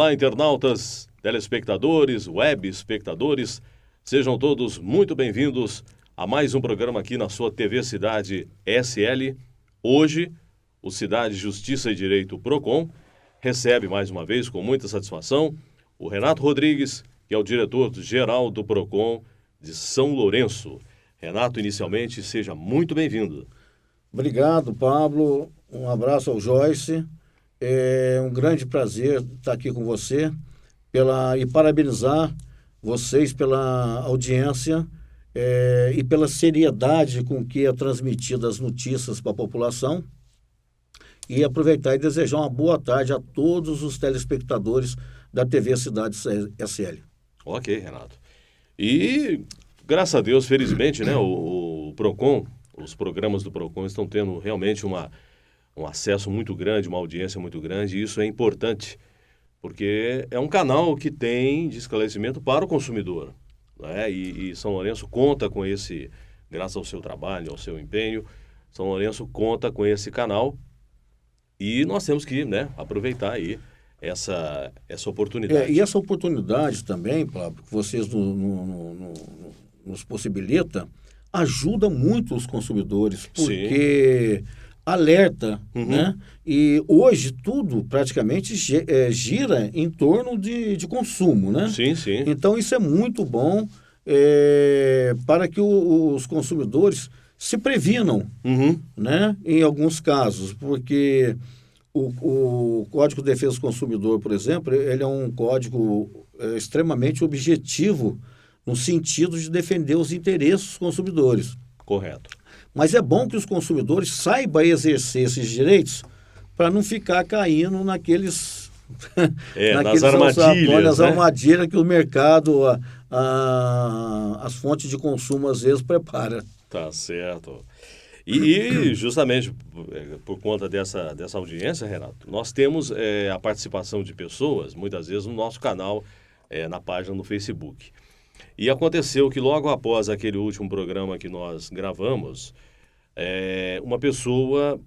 Olá, internautas, telespectadores, web espectadores, sejam todos muito bem-vindos a mais um programa aqui na sua TV Cidade SL. Hoje, o Cidade Justiça e Direito Procon recebe mais uma vez, com muita satisfação, o Renato Rodrigues, que é o diretor-geral do Procon de São Lourenço. Renato, inicialmente, seja muito bem-vindo. Obrigado, Pablo. Um abraço ao Joyce. É um grande prazer estar aqui com você e parabenizar vocês pela audiência e pela seriedade com que é transmitida as notícias para a população. E aproveitar e desejar uma boa tarde a todos os telespectadores da TV Cidade SL. Ok, Renato. E, graças a Deus, felizmente, né, o Procon, os programas do Procon estão tendo realmente um acesso muito grande, uma audiência muito grande, e isso é importante, porque é um canal que tem de esclarecimento para o consumidor, né? E São Lourenço conta com esse, graças ao seu trabalho, ao seu empenho, São Lourenço conta com esse canal e nós temos que, né, aproveitar aí essa oportunidade. E essa oportunidade também, Pablo, que vocês nos possibilita, ajuda muito os consumidores, porque alerta, né? E hoje tudo praticamente gira em torno de consumo, né? Sim, sim. Então isso é muito bom para que os consumidores se previnam, né? Em alguns casos, porque o Código de Defesa do Consumidor, por exemplo, ele é um código extremamente objetivo no sentido de defender os interesses dos consumidores. Correto. Mas é bom que os consumidores saibam exercer esses direitos para não ficar caindo naqueles nas armadilhas, né? Armadilhas que o mercado, as fontes de consumo às vezes prepara. Tá certo. E justamente por conta dessa audiência, Renato, nós temos a participação de pessoas, muitas vezes, no nosso canal, na página no Facebook. E aconteceu que logo após aquele último programa que nós gravamos, uma pessoa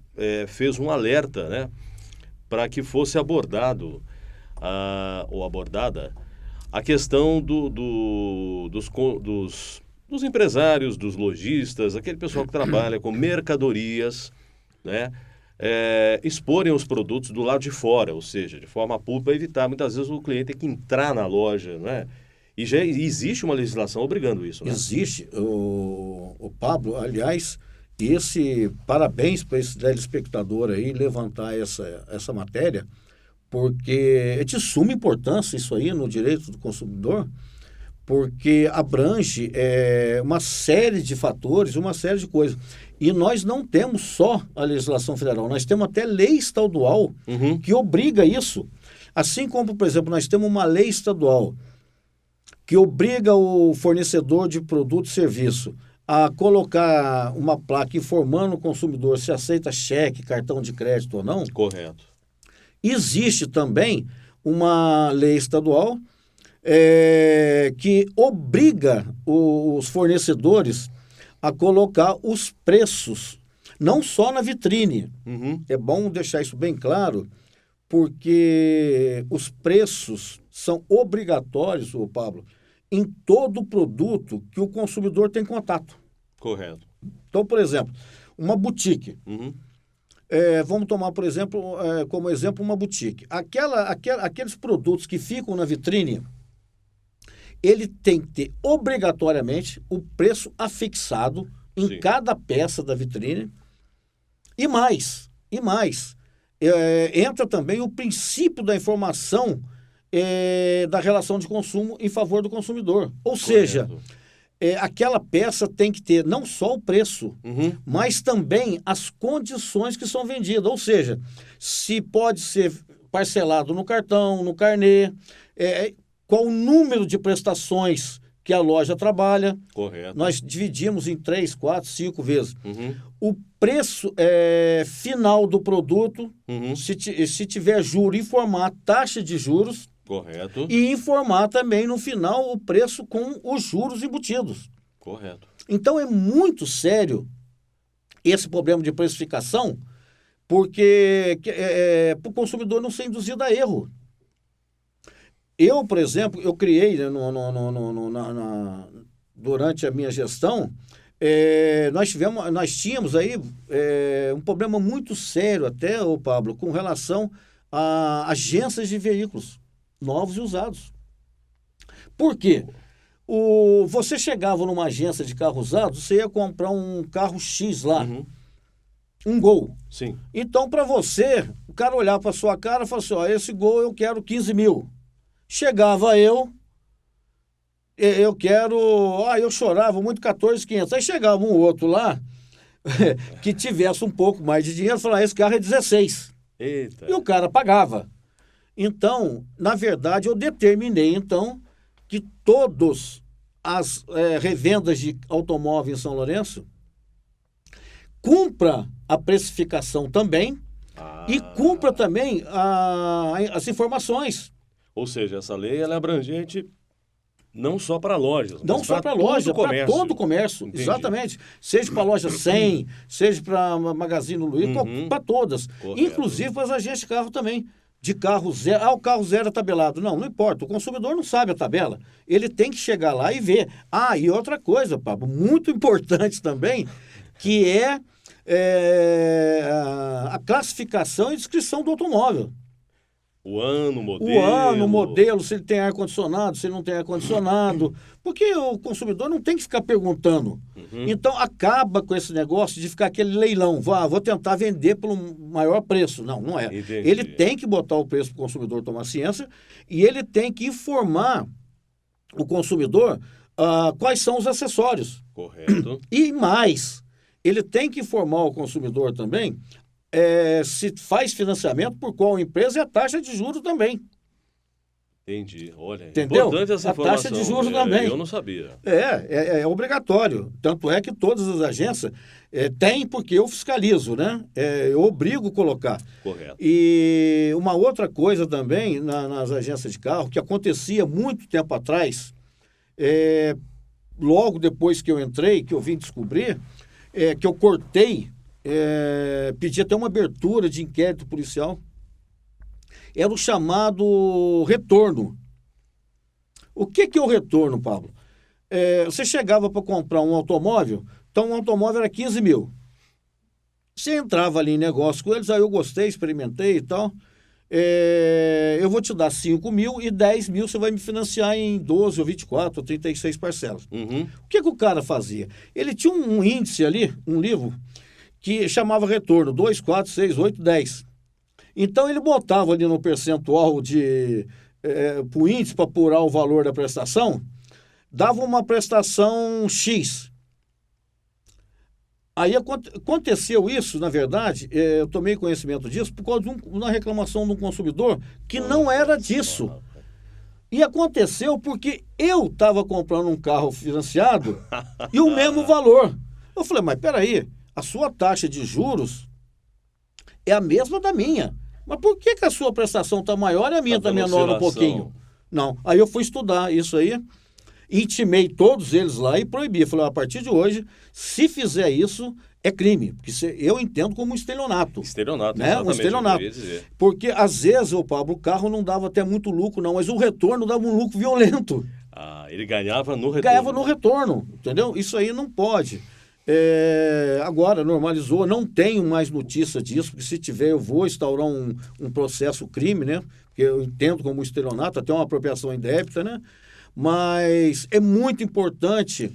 fez um alerta, né, para que fosse abordado ou abordada a questão dos empresários, dos lojistas, aquele pessoal que trabalha com mercadorias, né, exporem os produtos do lado de fora, ou seja, de forma pública, para evitar muitas vezes o cliente ter que entrar na loja, né? E já existe uma legislação obrigando isso, né? Existe. O Pablo, aliás, parabéns para esse telespectador aí levantar essa matéria, porque é de suma importância isso aí no direito do consumidor, porque abrange uma série de fatores, uma série de coisas. E nós não temos só a legislação federal, nós temos até lei estadual que obriga isso. Assim como, por exemplo, nós temos uma lei estadual que obriga o fornecedor de produto e serviço a colocar uma placa informando o consumidor se aceita cheque, cartão de crédito ou não. Correto. Existe também uma lei estadual que obriga os fornecedores a colocar os preços, não só na vitrine. É bom deixar isso bem claro, porque os preços são obrigatórios, Pablo, em todo produto que o consumidor tem contato. Correto. Então, por exemplo, uma boutique. Vamos tomar, por exemplo, como exemplo, uma boutique. Aqueles produtos que ficam na vitrine, ele tem que ter obrigatoriamente o preço afixado em cada peça da vitrine. E mais. Entra também o princípio da informação da relação de consumo em favor do consumidor. Ou seja, aquela peça tem que ter não só o preço, mas também as condições que são vendidas. Ou seja, se pode ser parcelado no cartão, no carnê, qual o número de prestações que a loja trabalha. Correto. Nós dividimos em 3, 4, 5 vezes. O preço final do produto, se tiver juro, informar a taxa de juros. Correto. E informar também no final o preço com os juros embutidos. Correto. Então é muito sério esse problema de precificação, porque para o consumidor não ser induzido a erro. Eu, por exemplo, eu criei, né, durante a minha gestão, nós tínhamos aí um problema muito sério até, ô Pablo, com relação a agências de veículos novos e usados. Por quê? Você chegava numa agência de carro usado, você ia comprar um carro X lá, um Gol. Sim. Então, para você, o cara olhava para sua cara e falava assim, ó, esse Gol eu quero 15 mil. Chegava eu quero... eu chorava muito, 14.500. Aí chegava um outro lá, que tivesse um pouco mais de dinheiro, falava, esse carro é 16. Eita. E o cara pagava. Então, na verdade, eu determinei, então, que todas as revendas de automóvel em São Lourenço cumpra a precificação também e cumpra também as informações. Ou seja, essa lei ela é abrangente não só para lojas, não mas só para loja, para todo o comércio. Entendi. Exatamente. Seja para a loja 100, seja para a Magazine Luiza, para todas. Correto. Inclusive para as agências de carro também. De carro zero. O carro zero é tabelado. Não importa. O consumidor não sabe a tabela. Ele tem que chegar lá e ver. E outra coisa, Pablo, muito importante também, que é a classificação e descrição do automóvel. O ano, o modelo, se ele tem ar-condicionado, se ele não tem ar-condicionado. Porque o consumidor não tem que ficar perguntando. Então, acaba com esse negócio de ficar aquele leilão. Vou tentar vender pelo maior preço. Não é. Entendi. Ele tem que botar o preço para o consumidor tomar ciência e ele tem que informar o consumidor quais são os acessórios. Correto. E mais, ele tem que informar o consumidor também se faz financiamento por qual empresa e a taxa de juros também. Entendi. Olha, entendeu? Importante essa informação. A taxa de juros também. Eu não sabia. É obrigatório. Tanto é que todas as agências têm, porque eu fiscalizo, né? Eu obrigo a colocar. Correto. E uma outra coisa também nas agências de carro, que acontecia muito tempo atrás, logo depois que eu entrei, que eu vim descobrir, que eu cortei, pedi até uma abertura de inquérito policial, era o chamado retorno. O que é o retorno, Pablo? Você chegava para comprar um automóvel, então um automóvel era 15 mil. Você entrava ali em negócio com eles, aí eu gostei, experimentei e tal, eu vou te dar 5 mil e 10 mil você vai me financiar em 12 ou 24 ou 36 parcelas. O que o cara fazia? Ele tinha um índice ali, um livro, que chamava retorno, 2, 4, 6, 8, 10. Então, ele botava ali no percentual para o índice, para apurar o valor da prestação, dava uma prestação X. Aí aconteceu isso, na verdade, eu tomei conhecimento disso por causa de uma reclamação de um consumidor que não era disso. E aconteceu porque eu estava comprando um carro financiado e o mesmo valor. Eu falei, mas peraí, a sua taxa de juros é a mesma da minha. Mas por que a sua prestação está maior e a minha está menor um pouquinho? Não. Aí eu fui estudar isso aí, intimei todos eles lá e proibi. Falei, a partir de hoje, se fizer isso, é crime. Porque eu entendo como um estelionato. Estelionato, né? Um estelionato. Porque, às vezes, Pablo, o carro não dava até muito lucro, não, mas o retorno dava um lucro violento. Ele ganhava no retorno. Ganhava no retorno, entendeu? Isso aí não pode. Agora normalizou, não tenho mais notícia disso, porque se tiver eu vou instaurar um processo crime, né? Porque eu entendo como estelionato, até uma apropriação indébita, né? Mas é muito importante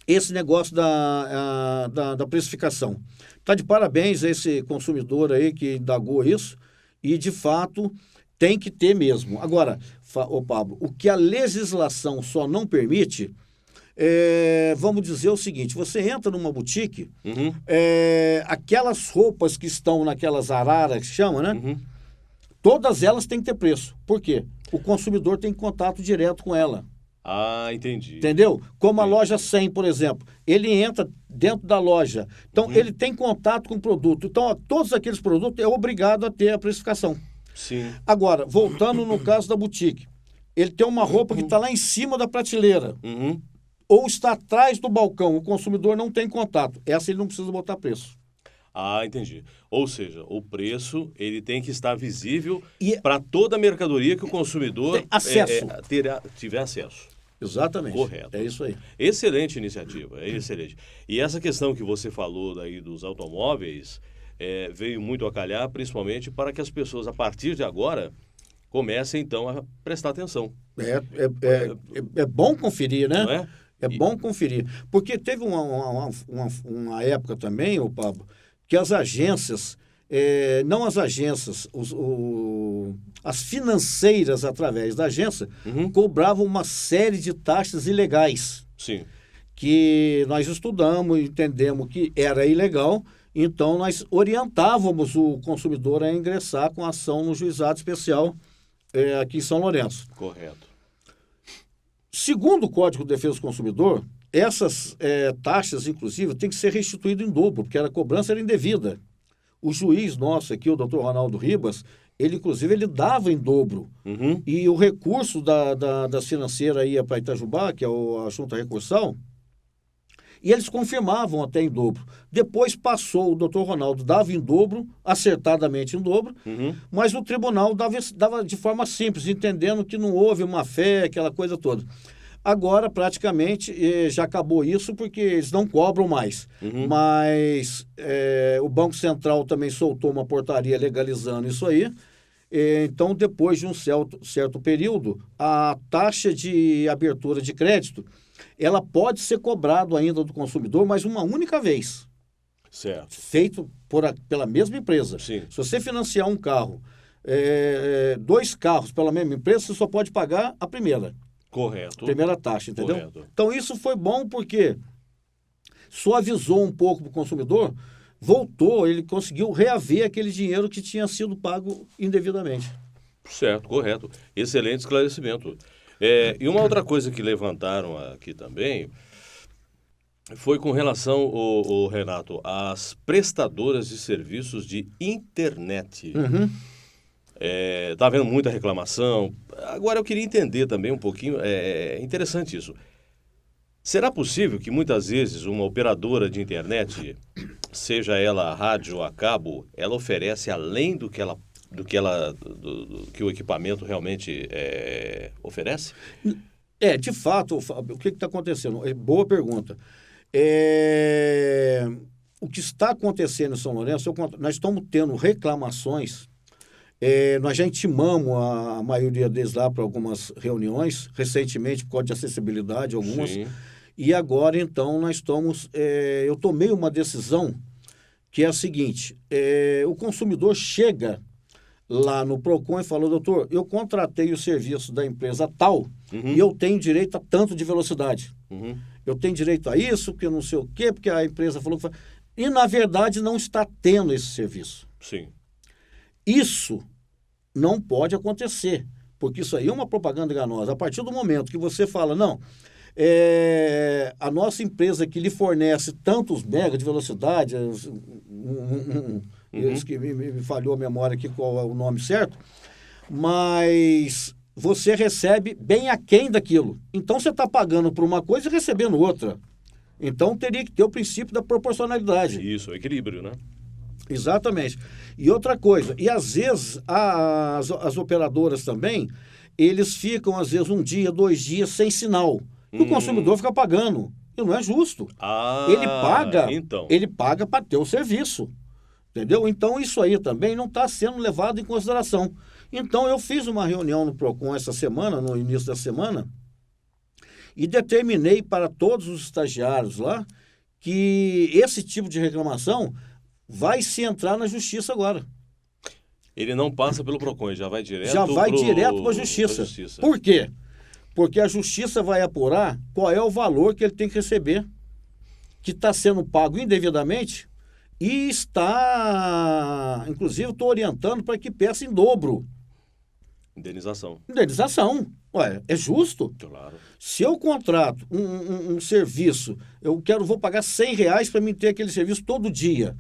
esse negócio da precificação. Está de parabéns a esse consumidor aí que indagou isso e, de fato, tem que ter mesmo. Agora, Pablo, o que a legislação só não permite... vamos dizer o seguinte, você entra numa boutique, aquelas roupas que estão naquelas araras que chama, né? Todas elas têm que ter preço. Por quê? O consumidor tem contato direto com ela. Entendi. Entendeu? Como a loja 100, por exemplo. Ele entra dentro da loja. Então, ele tem contato com o produto. Então, todos aqueles produtos é obrigado a ter a precificação. Sim. Agora, voltando no caso da boutique. Ele tem uma roupa que está lá em cima da prateleira. Ou está atrás do balcão, o consumidor não tem contato. Essa ele não precisa botar preço. Ah, entendi. Ou seja, o preço ele tem que estar visível E para toda a mercadoria que o consumidor tem acesso. tiver acesso. Exatamente. Correto. É isso aí. Excelente iniciativa, é excelente. E essa questão que você falou daí dos automóveis veio muito a calhar, principalmente para que as pessoas, a partir de agora, comecem então a prestar atenção. É bom conferir, né? Não é? É bom conferir. Porque teve uma época também, ô Pablo, que as agências, não as agências, as financeiras através da agência, cobravam uma série de taxas ilegais. Sim. Que nós estudamos, entendemos que era ilegal, então nós orientávamos o consumidor a ingressar com ação no juizado especial aqui em São Lourenço. Correto. Segundo o Código de Defesa do Consumidor, essas taxas, inclusive, têm que ser restituídas em dobro, porque a cobrança era indevida. O juiz nosso aqui, o doutor Ronaldo Ribas, ele, inclusive, ele dava em dobro. E o recurso das financeiras ia para Itajubá, que é a junta recursal, e eles confirmavam até em dobro. Depois passou, o doutor Ronaldo dava em dobro, acertadamente em dobro, mas o tribunal dava de forma simples, entendendo que não houve má fé, aquela coisa toda. Agora, praticamente, já acabou isso, porque eles não cobram mais. Mas o Banco Central também soltou uma portaria legalizando isso aí. Então, depois de um certo período, a taxa de abertura de crédito, ela pode ser cobrada ainda do consumidor, mas uma única vez. Certo. Feito pela mesma empresa. Sim. Se você financiar um carro, 2 carros pela mesma empresa, você só pode pagar a primeira. Correto. Primeira taxa, entendeu? Correto. Então, isso foi bom porque suavizou um pouco para o consumidor, voltou, ele conseguiu reaver aquele dinheiro que tinha sido pago indevidamente. Certo, correto. Excelente esclarecimento. E uma outra coisa que levantaram aqui também foi com relação, o Renato, às prestadoras de serviços de internet. Tá havendo muita reclamação. Agora eu queria entender também um pouquinho, é interessante isso. Será possível que muitas vezes uma operadora de internet, seja ela a rádio ou a cabo, ela oferece além do que o equipamento realmente oferece? De fato, o que está acontecendo? Boa pergunta. O que está acontecendo em São Lourenço, nós estamos tendo reclamações. Nós já intimamos a maioria deles lá para algumas reuniões, recentemente, por causa de acessibilidade, algumas. Sim. E agora, então, nós estamos... eu tomei uma decisão que é a seguinte: o consumidor chega lá no PROCON e falou: doutor, eu contratei o serviço da empresa tal e eu tenho direito a tanto de velocidade. Eu tenho direito a isso, porque não sei o quê, porque a empresa falou que... E, na verdade, não está tendo esse serviço. Sim. Isso não pode acontecer, porque isso aí é uma propaganda enganosa. A partir do momento que você fala, não, a nossa empresa que lhe fornece tantos mega de velocidade, isso que me falhou a memória aqui qual é o nome certo, mas você recebe bem aquém daquilo. Então você está pagando por uma coisa e recebendo outra. Então teria que ter o princípio da proporcionalidade. Isso, o equilíbrio, né? Exatamente. E outra coisa, e às vezes as operadoras também, eles ficam às vezes 1 dia, 2 dias sem sinal. E o consumidor fica pagando. E não é justo. Ele paga para ter o serviço. Entendeu? Então isso aí também não está sendo levado em consideração. Então eu fiz uma reunião no PROCON essa semana, no início da semana, e determinei para todos os estagiários lá que esse tipo de reclamação vai se entrar na justiça agora. Ele não passa pelo PROCON, ele já vai direto para a justiça. Por quê? Porque a justiça vai apurar qual é o valor que ele tem que receber, que está sendo pago indevidamente, e está, inclusive, estou orientando para que peça em dobro. Indenização. Ué, é justo? Claro. Se eu contrato um serviço, vou pagar R$100 para mim ter aquele serviço todo dia.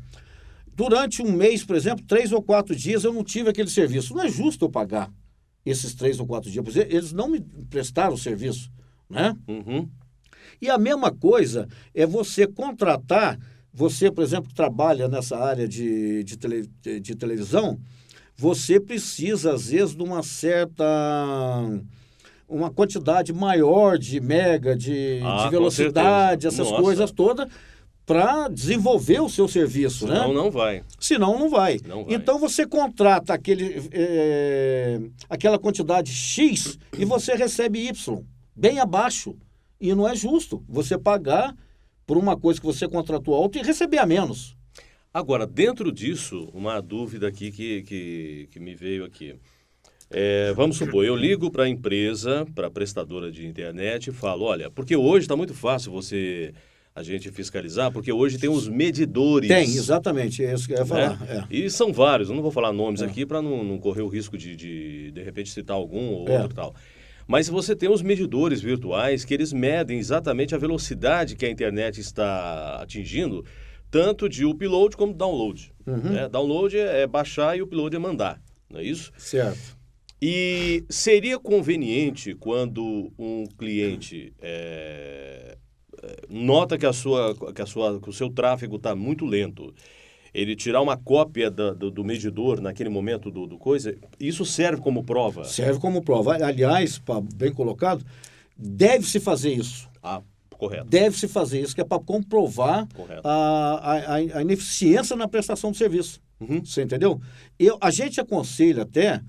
Durante um mês, por exemplo, 3 ou 4 dias eu não tive aquele serviço. Não é justo eu pagar esses 3 ou 4 dias, porque eles não me prestaram o serviço, né? E a mesma coisa é você contratar Você, por exemplo, que trabalha nessa área de televisão, você precisa, às vezes, de uma quantidade maior de mega, de velocidade, essas coisas todas, para desenvolver o seu serviço, Senão né? não vai. Senão não vai. Não vai. Então você contrata aquela quantidade X e você recebe Y, bem abaixo. E não é justo você pagar por uma coisa que você contratou alto e receber a menos. Agora, dentro disso, uma dúvida aqui que me veio aqui. Vamos supor, eu ligo para a empresa, para a prestadora de internet e falo, olha, porque hoje está muito fácil a gente fiscalizar, porque hoje tem os medidores. Tem, exatamente, é isso que eu ia falar. E são vários, eu não vou falar nomes aqui para não correr o risco de repente citar algum ou outro e tal. Mas você tem os medidores virtuais que eles medem exatamente a velocidade que a internet está atingindo, tanto de upload como download. Né? Download é baixar e upload é mandar, não é isso? Certo. E seria conveniente quando um cliente nota que o seu tráfego está muito lento, ele tirar uma cópia do medidor naquele momento do coisa, isso serve como prova? Serve como prova. Aliás, bem colocado, deve-se fazer isso. Correto. Deve-se fazer isso, que é para comprovar a ineficiência na prestação do serviço. Você entendeu? A gente aconselha até,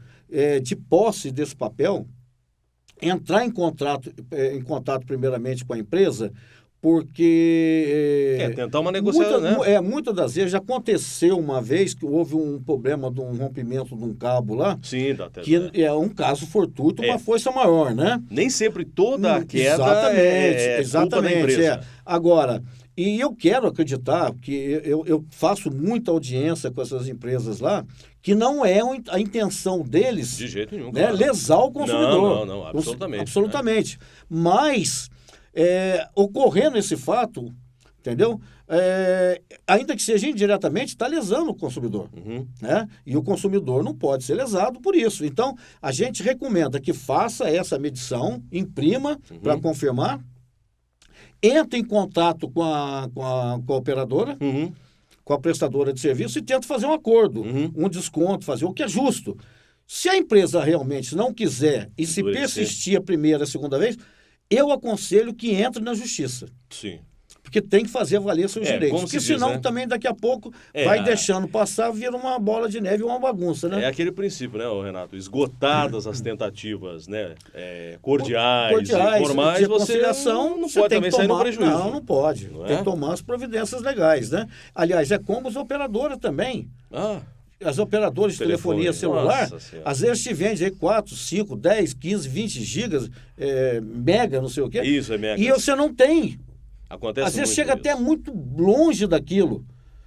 de posse desse papel, entrar em contato primeiramente com a empresa, porque... tentar uma negociação, né? Muitas das vezes, já aconteceu uma vez que houve um problema de um rompimento de um cabo lá. Sim, que é um caso fortuito, uma força maior, né? Nem sempre toda a queda é culpa da empresa. Agora, e eu quero acreditar que eu faço muita audiência com essas empresas lá, que não é a intenção deles... De jeito nenhum, né, lesar o consumidor. Não, absolutamente. Absolutamente. Mas... ocorrendo esse fato, entendeu? Ainda que seja indiretamente, está lesando o consumidor. Né? E o consumidor não pode ser lesado por isso. Então, a gente recomenda que faça essa medição, imprima para confirmar, entre em contato com a operadora, com a prestadora de serviço e tenta fazer um acordo, um desconto, fazer o que é justo. Se a empresa realmente não quiser e se persistir a primeira, a segunda vez... eu aconselho que entre na justiça. Sim. Porque tem que fazer valer seus direitos. Porque senão né? Também daqui a pouco vai deixando passar, vira uma bola de neve, uma bagunça, né? É aquele princípio, né, Renato? Esgotadas as tentativas, né? Cordiais, formais, você não pode também sair no prejuízo. Não pode. Tem que tomar as providências legais, né? Aliás, é como as operadoras também. As operadoras de telefonia celular, às vezes te vende aí 4, 5, 10, 15, 20 gigas, mega, não sei o quê. Isso, é mega. E você não tem. Acontece às vezes chega isso. até muito longe daquilo.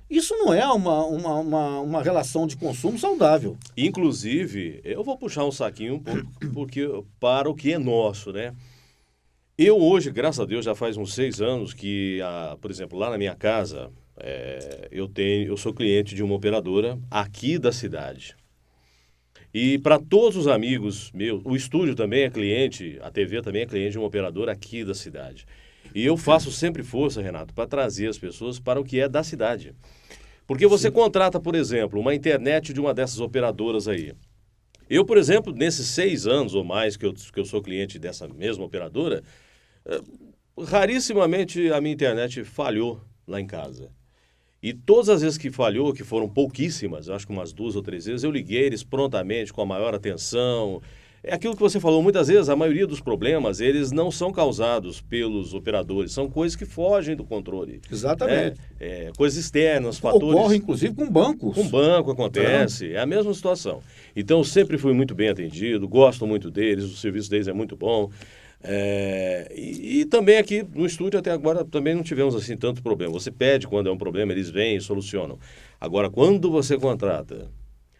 Isso não é uma relação de consumo saudável. Inclusive, eu vou puxar um saquinho para o que é nosso, né? Eu hoje, graças a Deus, já faz uns 6 anos que, por exemplo, lá na minha casa... eu sou cliente de uma operadora aqui da cidade. E para todos os amigos meus, o estúdio também é cliente, a TV também é cliente de uma operadora aqui da cidade. E eu faço sempre força, Renato, para trazer as pessoas para o que é da cidade. Porque você contrata, por exemplo, uma internet de uma dessas operadoras aí. Eu, por exemplo, nesses 6 anos ou mais que eu sou cliente dessa mesma operadora, rarissimamente a minha internet falhou lá em casa. E todas as vezes que falhou, que foram pouquíssimas, acho que umas 2 ou 3 vezes, eu liguei eles prontamente, com a maior atenção. É aquilo que você falou, muitas vezes a maioria dos problemas, eles não são causados pelos operadores, são coisas que fogem do controle. Exatamente. Coisas externas, fatores... Ocorre, inclusive, com bancos. Com banco acontece, é a mesma situação. Então, eu sempre fui muito bem atendido, gosto muito deles, o serviço deles é muito bom. E também aqui no estúdio até agora também não tivemos assim tanto problema. Você pede quando é um problema, eles vêm e solucionam. Agora, quando você contrata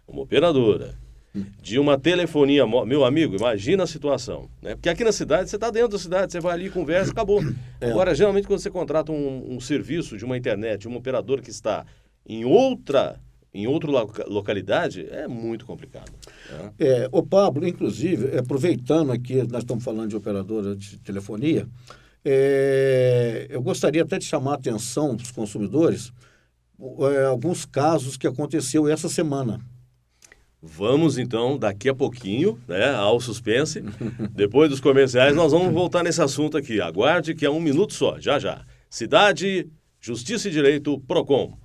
uma operadora de uma telefonia, meu amigo, imagina a situação, né? Porque aqui na cidade, você está dentro da cidade, você vai ali, conversa, acabou. Agora, geralmente, quando você contrata um serviço de uma internet, de uma operadora que está em outra localidade, é muito complicado. Né? Ô Pablo, inclusive, aproveitando aqui, nós estamos falando de operadora de telefonia, eu gostaria até de chamar a atenção dos consumidores alguns casos que aconteceu essa semana. Vamos, então, daqui a pouquinho, né, ao suspense. Depois dos comerciais, nós vamos voltar nesse assunto aqui. Aguarde que é 1 minuto só, já já. Cidade, Justiça e Direito, PROCON.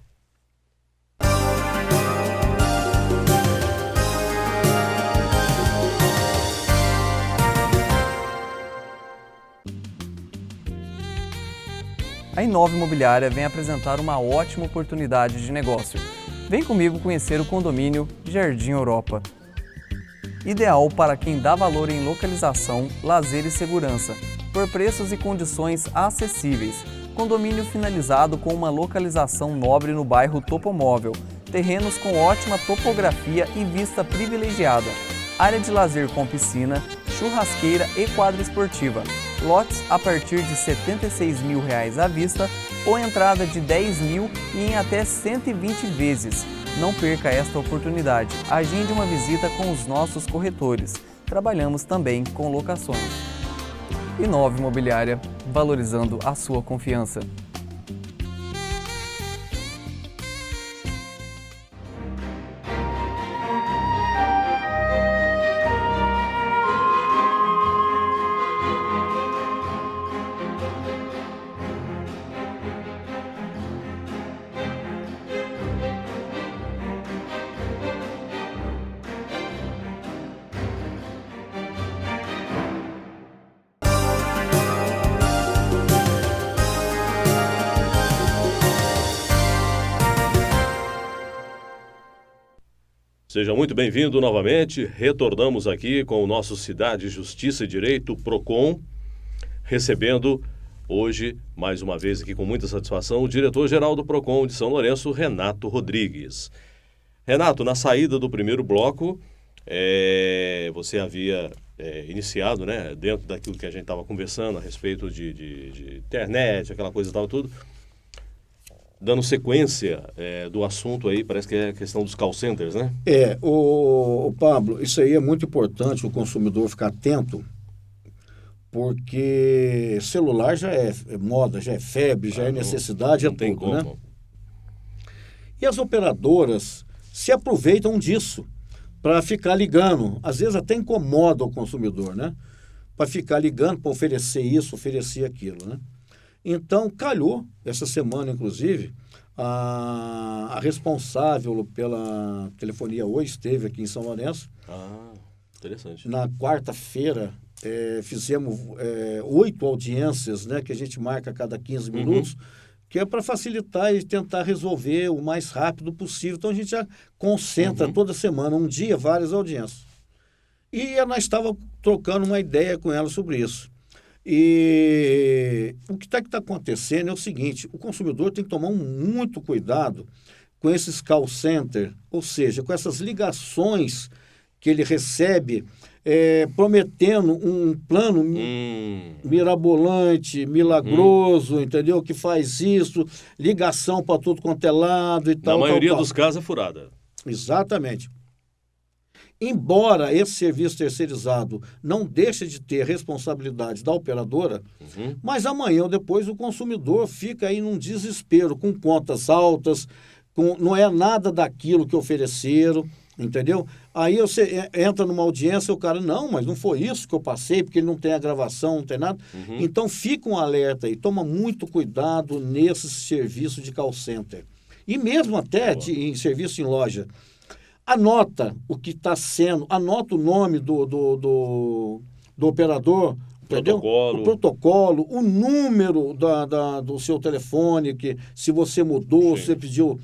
A Inova Imobiliária vem apresentar uma ótima oportunidade de negócio. Vem comigo conhecer o condomínio Jardim Europa. Ideal para quem dá valor em localização, lazer e segurança, por preços e condições acessíveis. Condomínio finalizado com uma localização nobre no bairro Topomóvel. Terrenos com ótima topografia e vista privilegiada. Área de lazer com piscina, churrasqueira e quadra esportiva. Lotes a partir de R$ 76 mil à vista ou entrada de 10 mil e em até 120 vezes. Não perca esta oportunidade. Agende uma visita com os nossos corretores. Trabalhamos também com locações. Inova Imobiliária, valorizando a sua confiança. Seja muito bem-vindo novamente. Retornamos aqui com o nosso Cidade, Justiça e Direito, PROCON, recebendo hoje, mais uma vez aqui com muita satisfação, o diretor-geral do PROCON de São Lourenço, Renato Rodrigues. Renato, na saída do primeiro bloco, você havia iniciado, né, dentro daquilo que a gente estava conversando a respeito de internet, aquela coisa e tal, tudo, dando sequência do assunto aí, parece que é a questão dos call centers, né? O Pablo, isso aí é muito importante o consumidor ficar atento, porque celular já é moda, já é febre, já é necessidade, não tem como, né? E as operadoras se aproveitam disso para ficar ligando, às vezes até incomoda o consumidor, né? Para ficar ligando, para oferecer isso, oferecer aquilo, né? Então, calhou, essa semana, inclusive, a responsável pela telefonia Oi esteve aqui em São Lourenço. Interessante. Na quarta-feira, fizemos 8 audiências, né, que a gente marca a cada 15 minutos, que é para facilitar e tentar resolver o mais rápido possível. Então, a gente já concentra toda semana, um dia, várias audiências. E nós estávamos trocando uma ideia com ela sobre isso. E o que está acontecendo é o seguinte: o consumidor tem que tomar muito cuidado com esses call center, ou seja, com essas ligações que ele recebe prometendo um plano mirabolante, milagroso, entendeu? Que faz isso, ligação para tudo quanto é lado e tal. Na maioria tal. dos casos é furada. Exatamente. Embora esse serviço terceirizado não deixe de ter responsabilidade da operadora, mas amanhã ou depois o consumidor fica aí num desespero, com contas altas, não é nada daquilo que ofereceram, entendeu? Aí você entra numa audiência e o cara, não, mas não foi isso que eu passei, porque ele não tem a gravação, não tem nada. Então fica um alerta aí, toma muito cuidado nesse serviço de call center. E mesmo até em serviço em loja. Anota o que está sendo, anota o nome do operador, entendeu? O protocolo, o número do seu telefone, que se você mudou, se você pediu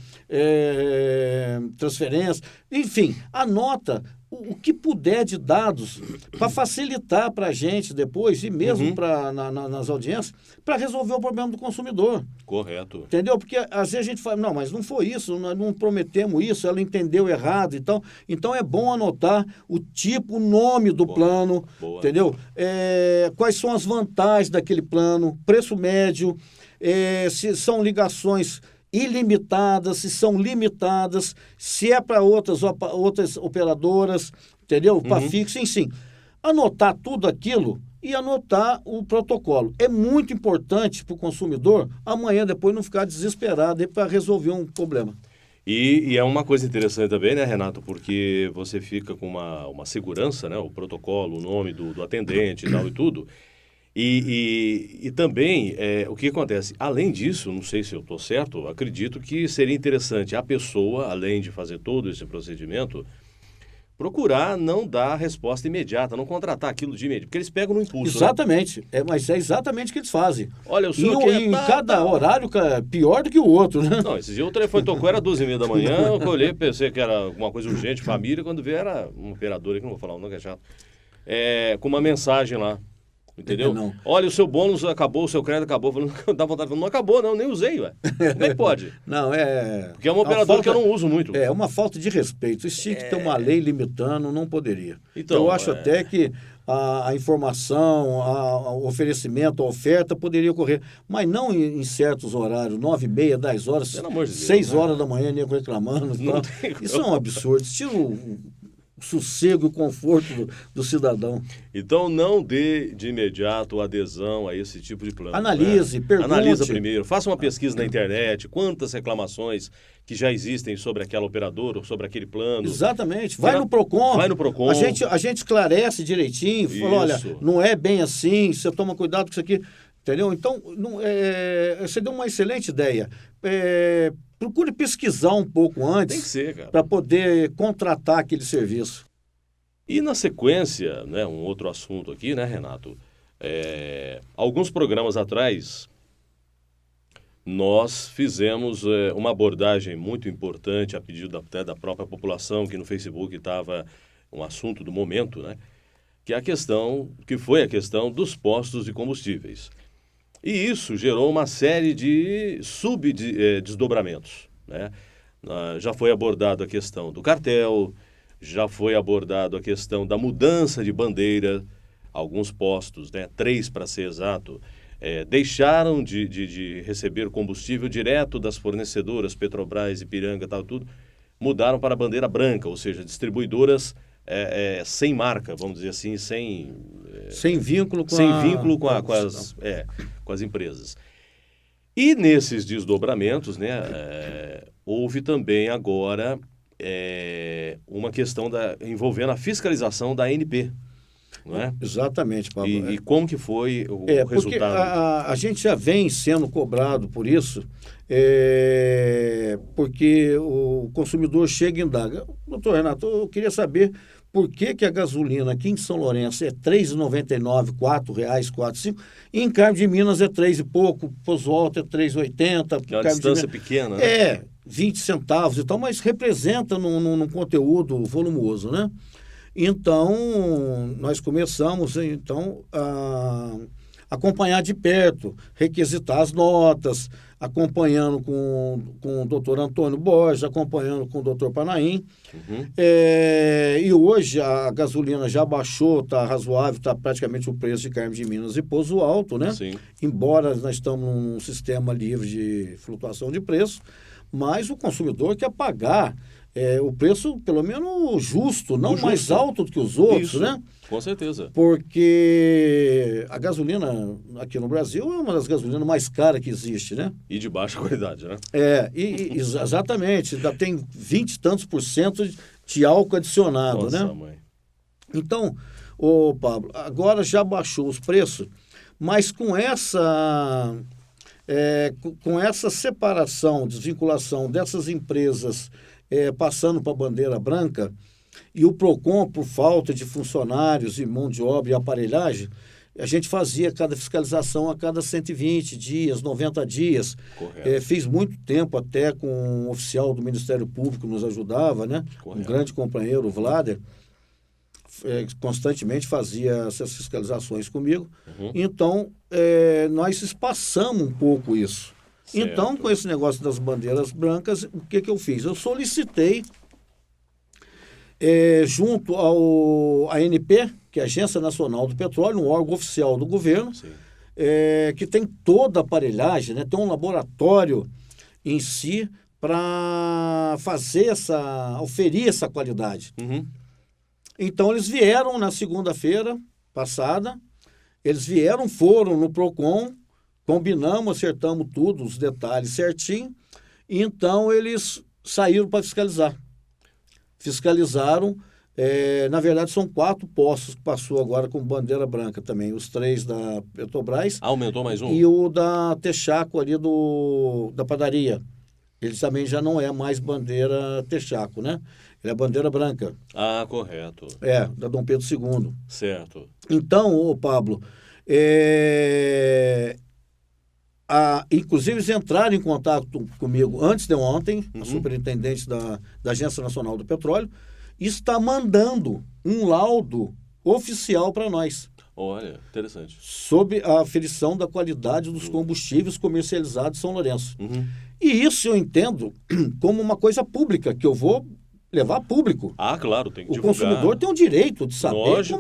transferência, enfim, anota o que puder de dados para facilitar para a gente depois, e mesmo nas audiências, para resolver o problema do consumidor. Correto. Entendeu? Porque às vezes a gente fala, não, mas não foi isso, nós não prometemos isso, ela entendeu errado e tal. Então é bom anotar o tipo, o nome do plano, entendeu? Quais são as vantagens daquele plano, preço médio, se são ligações ilimitadas, se são limitadas, se é para outras operadoras, entendeu? Para fixo, sim. anotar tudo aquilo e anotar o protocolo. É muito importante para o consumidor amanhã depois não ficar desesperado para resolver um problema. E é uma coisa interessante também, né, Renato? Porque você fica com uma segurança, né? O protocolo, o nome do atendente e tal e tudo. E também, o que acontece? Além disso, não sei se eu estou certo, acredito que seria interessante a pessoa, além de fazer todo esse procedimento, procurar não dar resposta imediata, não contratar aquilo de imediato, porque eles pegam no impulso. Exatamente, né? Mas é exatamente o que eles fazem. Olha, o senhor em cada horário pior do que o outro, né? Não, esse dia o telefone tocou, era 12h30 da manhã, eu olhei, pensei que era alguma coisa urgente, família, quando veio era um operador, que não vou falar o nome, que é chato, com uma mensagem lá, entendeu? Não. Olha, o seu bônus acabou, o seu crédito acabou, dá vontade de falar, não acabou não, nem usei, ué. Como é que pode? Não, Porque é um operador que eu não uso muito. É uma falta de respeito. Isso tinha que ter uma lei limitando, não poderia. Então, eu acho até que a informação, o oferecimento, a oferta poderia ocorrer, mas não em certos horários, 9h30, 10 horas, Pelo amor de Deus, 6 horas da manhã, nego reclamando. Não Tá? tem Isso é um absurdo. Tira o sossego e o conforto do cidadão. Então, não dê de imediato adesão a esse tipo de plano. Analise, pergunte. Analisa primeiro, faça uma pesquisa na internet, quantas reclamações que já existem sobre aquela operadora ou sobre aquele plano. Exatamente. Vai no PROCON. Vai no PROCON. A gente esclarece direitinho, fala, olha, não é bem assim, você toma cuidado com isso aqui. Entendeu? Então, você deu uma excelente ideia. Procure pesquisar um pouco antes. Tem que ser, cara. Para poder contratar aquele serviço. E na sequência, né, um outro assunto aqui, né, Renato? Alguns programas atrás, nós fizemos uma abordagem muito importante a pedido até da própria população, que no Facebook estava um assunto do momento, né? Que foi a questão dos postos de combustíveis. E isso gerou uma série de desdobramentos, né? Já foi abordado a questão do cartel, já foi abordado a questão da mudança de bandeira. Alguns postos, né, 3 para ser exato, deixaram de receber combustível direto das fornecedoras, Petrobras, Ipiranga, tal, tudo, mudaram para a bandeira branca, ou seja, distribuidoras sem marca, vamos dizer assim, sem vínculo com as empresas. E nesses desdobramentos, né, houve também agora uma questão envolvendo a fiscalização da ANP. Não é? Exatamente, Pablo. E como que foi o resultado? Porque a gente já vem sendo cobrado por isso, porque o consumidor chega e indaga. Doutor Renato, eu queria saber por que a gasolina aqui em São Lourenço é R$ 3,99, R$ 4,00, R$ 4,05, e em Carmo de Minas é 3 e pouco, Pozo Alto é 3,80. É uma distância pequena, né? 20 centavos e tal, mas representa num conteúdo volumoso, né? Então, nós começamos a acompanhar de perto, requisitar as notas, acompanhando com o doutor Antônio Borges, acompanhando com o doutor Panaim. Uhum. E hoje a gasolina já baixou, está razoável, está praticamente o preço de Carmo de Minas e Pozo Alto, né? Sim. Embora nós estamos num sistema livre de flutuação de preço, mas o consumidor quer pagar o preço, pelo menos, justo, não mais alto do que os outros, isso, né? Com certeza. Porque a gasolina aqui no Brasil é uma das gasolinas mais caras que existe, né? E de baixa qualidade, né? Exatamente. Ainda tem 20 e tantos % de álcool adicionado, Nossa, né? Mãe. Então, Pablo, agora já baixou os preços, mas com essa separação, desvinculação dessas empresas passando para a bandeira branca, e o PROCON, por falta de funcionários e mão de obra e aparelhagem, a gente fazia cada fiscalização a cada 120 dias, 90 dias. Fiz muito tempo até com um oficial do Ministério Público que nos ajudava, né? Correto. Um grande companheiro, o Vlader, constantemente fazia essas fiscalizações comigo. Uhum. Então, nós espaçamos um pouco isso. Certo. Então, com esse negócio das bandeiras brancas, o que eu fiz? Eu solicitei, junto à ANP, que é a Agência Nacional do Petróleo, um órgão oficial do governo, que tem toda a aparelhagem, né? Tem um laboratório em si para oferir essa qualidade. Uhum. Então, eles vieram na segunda-feira passada, foram no PROCON, combinamos, acertamos tudo, os detalhes certinho, e então eles saíram para fiscalizar. Fiscalizaram, na verdade são 4 postos que passou agora com bandeira branca também, os 3 da Petrobras. Aumentou mais um? E o da Texaco ali da padaria. Ele também já não é mais bandeira Texaco, né? Ele é bandeira branca. Ah, correto. Da Dom Pedro II. Certo. Então, ô Pablo, inclusive eles entraram em contato comigo antes de ontem, a superintendente da Agência Nacional do Petróleo, e está mandando um laudo oficial para nós. Olha, interessante. Sobre a aferição da qualidade dos combustíveis comercializados em São Lourenço. E isso eu entendo como uma coisa pública, que eu vou levar a público. Ah, claro, tem que O divulgar. consumidor tem o direito de saber Lógico.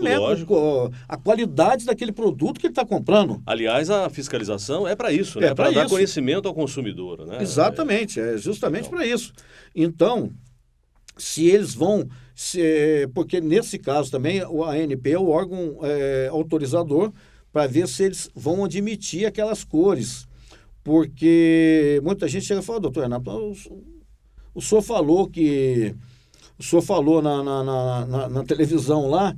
A qualidade daquele produto que ele está comprando. Aliás, a fiscalização é para isso, né? Para dar conhecimento ao consumidor, né? Exatamente, é justamente para isso. Então, se eles vão... porque nesse caso também, a ANP é o órgão autorizador para ver se eles vão admitir aquelas cores. Porque muita gente chega e fala, doutor Renato, o senhor falou na televisão lá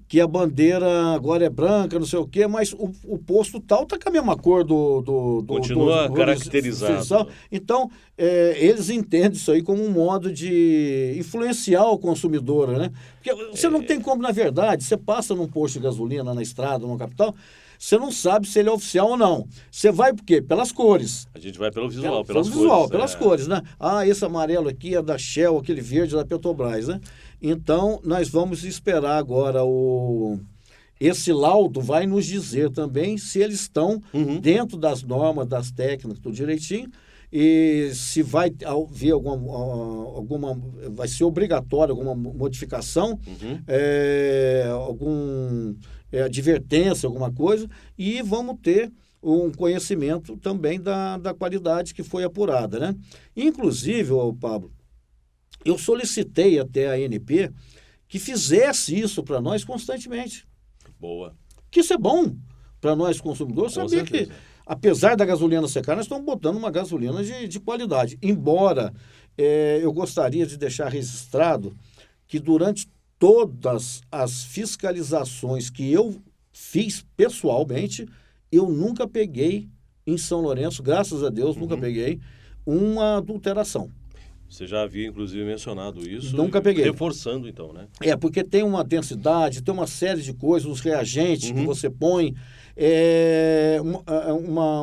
que a bandeira agora é branca, não sei o quê, mas o posto tal está com a mesma cor do continua caracterizado. Então, eles entendem isso aí como um modo de influenciar o consumidor, né? Porque você não tem como, na verdade, você passa num posto de gasolina na estrada, na capital, você não sabe se ele é oficial ou não. Você vai por quê? Pelas cores. A gente vai pelo visual, pelas cores, né? Ah, esse amarelo aqui é da Shell, aquele verde é da Petrobras, né? Então, nós vamos esperar agora esse laudo vai nos dizer também se eles estão dentro das normas, das técnicas, tudo direitinho, e se vai haver alguma vai ser obrigatório alguma modificação, advertência, alguma coisa, e vamos ter um conhecimento também da qualidade que foi apurada, né? Inclusive, Pablo, eu solicitei até a ANP que fizesse isso para nós constantemente. Boa. Que isso é bom para nós consumidores, saber que, apesar da gasolina ser cara, nós estamos botando uma gasolina de qualidade. Embora eu gostaria de deixar registrado que durante todas as fiscalizações que eu fiz pessoalmente, eu nunca peguei em São Lourenço, graças a Deus, nunca peguei uma adulteração. Você já havia, inclusive, mencionado isso. Nunca peguei. Reforçando, então, né? Porque tem uma densidade, tem uma série de coisas, os reagentes que você põe,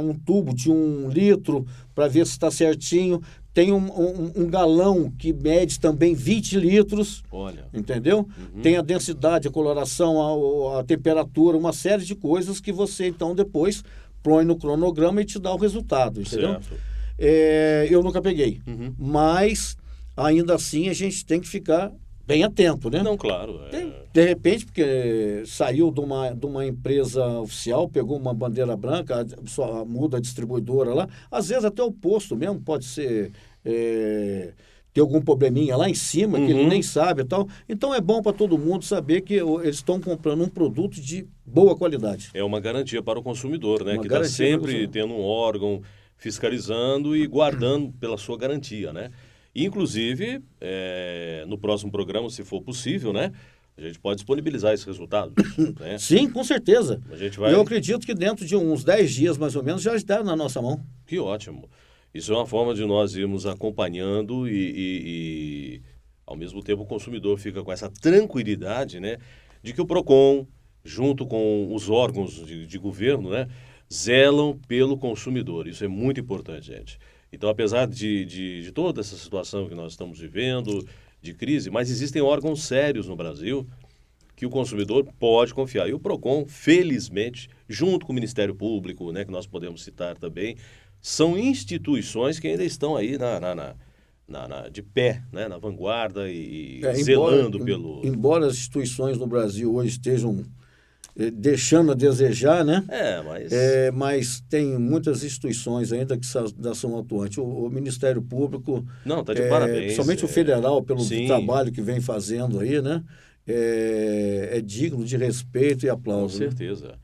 um tubo de 1 litro para ver se está certinho. Tem um galão que mede também 20 litros. Olha. Entendeu? Tem a densidade, a coloração, a temperatura, uma série de coisas que você, então, depois põe no cronograma e te dá o resultado. Entendeu? Certo. Eu nunca peguei. Mas, ainda assim, a gente tem que ficar bem atento, né? Não, claro. De repente, porque saiu de uma empresa oficial, pegou uma bandeira branca, só muda a distribuidora lá. Às vezes até o posto mesmo pode ser... ter algum probleminha lá em cima, que ele nem sabe e tal. Então é bom para todo mundo saber que eles estão comprando um produto de boa qualidade. É uma garantia para o consumidor, né? Que está sempre tendo um órgão fiscalizando e guardando pela sua garantia, né? Inclusive, no próximo programa, se for possível, né? A gente pode disponibilizar esses resultados, né? Sim, com certeza. A gente vai... Eu acredito que dentro de uns 10 dias, mais ou menos, já está na nossa mão. Que ótimo. Isso é uma forma de nós irmos acompanhando e ao mesmo tempo, o consumidor fica com essa tranquilidade, né? De que o PROCON, junto com os órgãos de governo, né? Zelam pelo consumidor. Isso é muito importante, gente. Então, apesar de toda essa situação que nós estamos vivendo, de crise, mas existem órgãos sérios no Brasil que o consumidor pode confiar. E o PROCON, felizmente, junto com o Ministério Público, né, que nós podemos citar também, são instituições que ainda estão aí de pé, né, na vanguarda e zelando pelo... Embora as instituições no Brasil hoje estejam deixando a desejar, né? Mas tem muitas instituições ainda que são atuantes. O Ministério Público... Não, está de parabéns. Somente o federal, pelo trabalho que vem fazendo aí, né? é digno de respeito e Com aplauso. Né? certeza.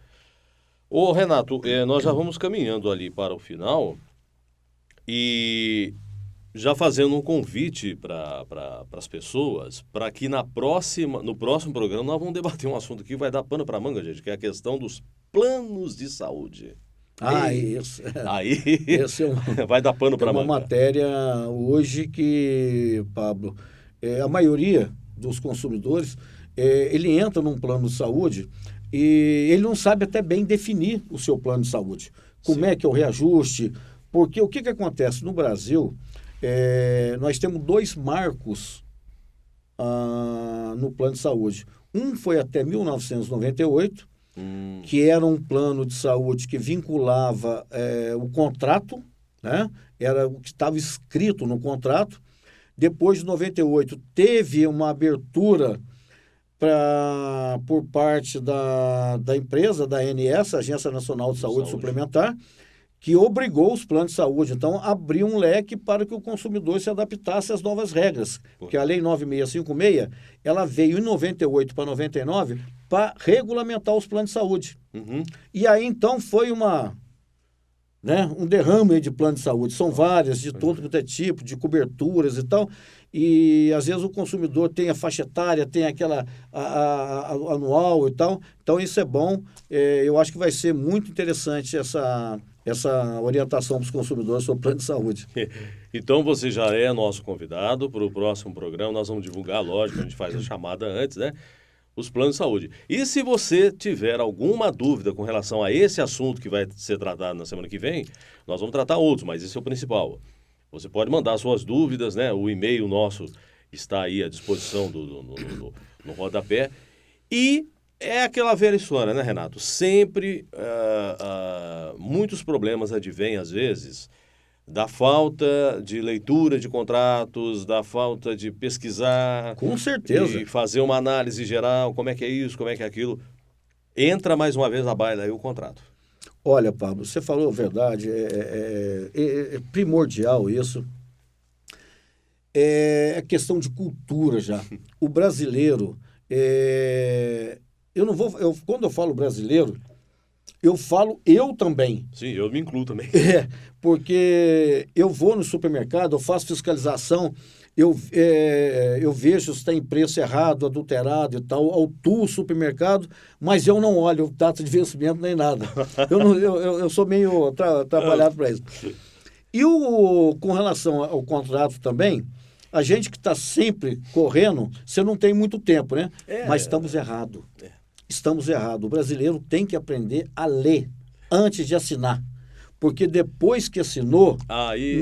Ô, Renato, nós já vamos caminhando ali para o final e já fazendo um convite para as pessoas, para que no próximo programa nós vamos debater um assunto que vai dar pano para manga, gente, que é a questão dos planos de saúde. Isso. Aí Esse vai dar pano para uma manga. matéria hoje que, Pablo, a maioria dos consumidores, ele entra num plano de saúde e ele não sabe até bem definir o seu plano de saúde. Como Sim. é que é o reajuste? Porque o que acontece no Brasil, nós temos 2 marcos no plano de saúde. Um foi até 1998, que era um plano de saúde que vinculava o contrato, né? Era o que estava escrito no contrato. Depois de 98, teve uma abertura por parte da empresa, da ANS, Agência Nacional de Saúde Suplementar, que obrigou os planos de saúde, então, a abrir um leque para que o consumidor se adaptasse às novas regras. Porque a Lei 9656, ela veio em 98 para 99 para regulamentar os planos de saúde. Uhum. E aí, então, foi um derrame de plano de saúde. São várias, de todo quanto é tipo, de coberturas e tal. E, às vezes, o consumidor tem a faixa etária, tem aquela anual e tal. Então, isso é bom. Eu acho que vai ser muito interessante essa orientação para os consumidores sobre o plano de saúde. Então você já é nosso convidado para o próximo programa. Nós vamos divulgar, lógico, a gente faz a chamada antes, né? Os planos de saúde. E se você tiver alguma dúvida com relação a esse assunto que vai ser tratado na semana que vem, nós vamos tratar outros, mas esse é o principal. Você pode mandar suas dúvidas, né? O e-mail nosso está aí à disposição no rodapé. E é aquela velha história, né, Renato? Sempre muitos problemas advêm, às vezes, da falta de leitura de contratos, da falta de pesquisar. Com certeza. E fazer uma análise geral, como é que é isso, como é que é aquilo. Entra mais uma vez na baila aí o contrato. Olha, Pablo, você falou a verdade, é primordial isso. É questão de cultura já. O brasileiro, quando eu falo brasileiro, eu falo eu também. Sim, eu me incluo também. Porque eu vou no supermercado, eu faço fiscalização, eu vejo se tem preço errado, adulterado e tal, autuo o supermercado, mas eu não olho data de vencimento nem nada. Eu sou meio trabalhado para isso. E com relação ao contrato também, a gente que está sempre correndo, você não tem muito tempo, né? Mas estamos errados. Estamos errados. O brasileiro tem que aprender a ler antes de assinar. Porque depois que assinou,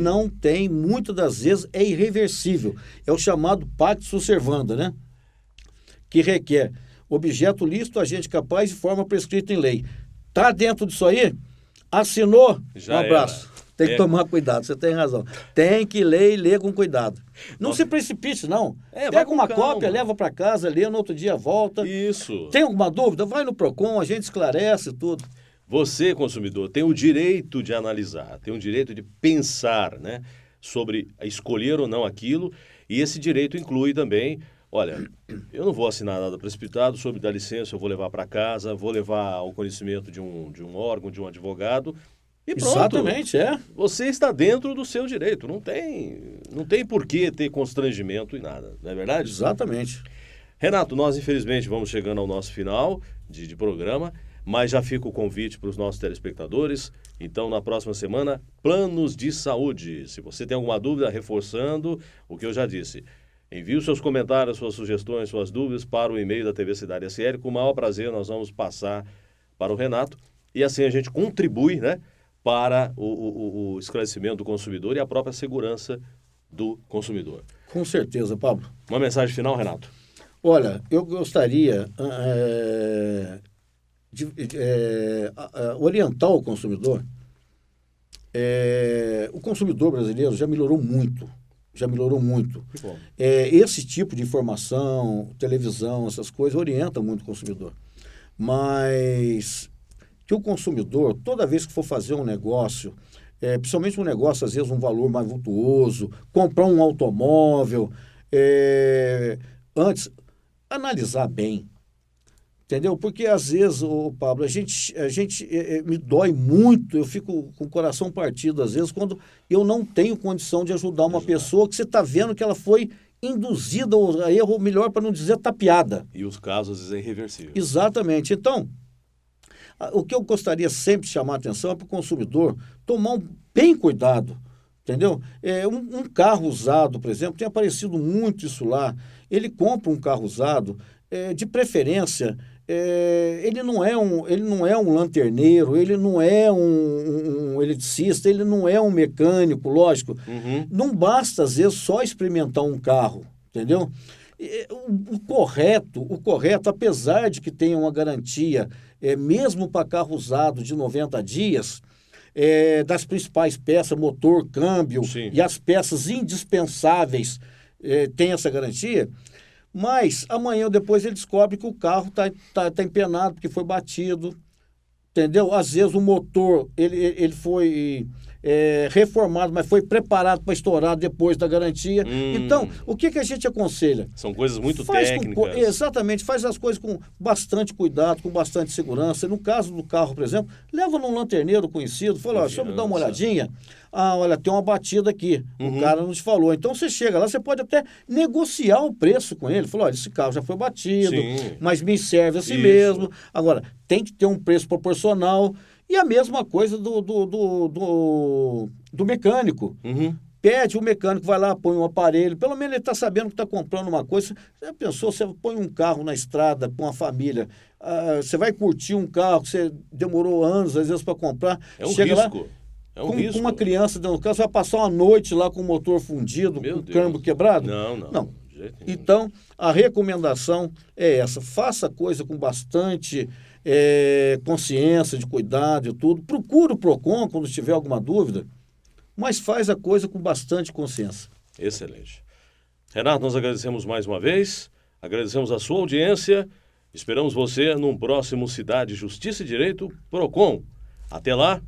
não tem, muitas das vezes, é irreversível. É o chamado pacta servanda, né? Que requer objeto lícito, agente capaz de forma prescrita em lei. Está dentro disso aí? Assinou? Um abraço. Tem que tomar cuidado, você tem razão. Tem que ler e ler com cuidado. Não se precipite, não. Pega uma cópia, leva para casa, lê, no outro dia volta. Isso. Tem alguma dúvida? Vai no PROCON, a gente esclarece tudo. Você, consumidor, tem o direito de analisar, tem o direito de pensar, né, sobre escolher ou não aquilo, e esse direito inclui também, olha, eu não vou assinar nada precipitado, sob dá licença, eu vou levar para casa, vou levar ao conhecimento de um órgão, de um advogado, e pronto. Exatamente, Você está dentro do seu direito, não tem por que ter constrangimento e nada, não é verdade? Exatamente. Renato, nós infelizmente vamos chegando ao nosso final de programa, mas já fica o convite para os nossos telespectadores. Então, na próxima semana, planos de saúde. Se você tem alguma dúvida, reforçando o que eu já disse, envie os seus comentários, suas sugestões, suas dúvidas para o e-mail da TV Cidade SL. Com o maior prazer, nós vamos passar para o Renato. E assim a gente contribui, né, para o esclarecimento do consumidor e a própria segurança do consumidor. Com certeza, Pablo. Uma mensagem final, Renato? Olha, eu gostaria de orientar o consumidor. O consumidor brasileiro já melhorou muito. Que bom. Esse tipo de informação, televisão, essas coisas, orienta muito o consumidor. Mas que o consumidor, toda vez que for fazer um negócio, principalmente um negócio, às vezes, um valor mais vultuoso, comprar um automóvel, antes, analisar bem. Entendeu? Porque às vezes, Pablo, a gente me dói muito, eu fico com o coração partido às vezes quando eu não tenho condição de ajudar uma pessoa que você está vendo que ela foi induzida a erro, ou melhor, para não dizer tapeada. E os casos, às vezes, é irreversível. Exatamente. Então, o que eu gostaria sempre de chamar a atenção é para o consumidor tomar bem cuidado, entendeu? Um carro usado, por exemplo, tem aparecido muito isso lá. Ele compra um carro usado, de preferência, ele não é um lanterneiro, ele não é um eletricista, ele não é um mecânico, lógico. Uhum. Não basta, às vezes, só experimentar um carro, entendeu? O correto, apesar de que tenha uma garantia, mesmo para carro usado de 90 dias, das principais peças, motor, câmbio, Sim. e as peças indispensáveis tem essa garantia, mas amanhã ou depois ele descobre que o carro tá empenado porque foi batido, entendeu? Às vezes o motor ele foi reformado, mas foi preparado para estourar depois da garantia. Então, o que a gente aconselha? São coisas muito técnicas. Exatamente, faz as coisas com bastante cuidado, com bastante segurança. No caso do carro, por exemplo, leva num lanterneiro conhecido, fala, deixa eu dar uma olhadinha. Olha, tem uma batida aqui, o cara não te falou. Então você chega lá, você pode até negociar o preço com ele. Fala, olha, esse carro já foi batido, Sim. mas me serve assim Isso. mesmo. Agora, tem que ter um preço proporcional. E a mesma coisa do mecânico. Uhum. Pede, o mecânico vai lá, põe um aparelho, pelo menos ele está sabendo que está comprando uma coisa. Você pensou, você põe um carro na estrada com uma família, você vai curtir um carro que você demorou anos, às vezes, para comprar. É um chega risco. Lá, com com uma criança dentro do carro, você vai passar uma noite lá com o motor fundido, com o câmbio quebrado? Não. De jeito nenhum. Então, a recomendação é essa. Faça a coisa com bastante consciência, de cuidado e tudo. Procure o PROCON quando tiver alguma dúvida, mas faz a coisa com bastante consciência. Excelente. Renato, nós agradecemos mais uma vez, agradecemos a sua audiência, esperamos você num próximo Cidade, Justiça e Direito PROCON. Até lá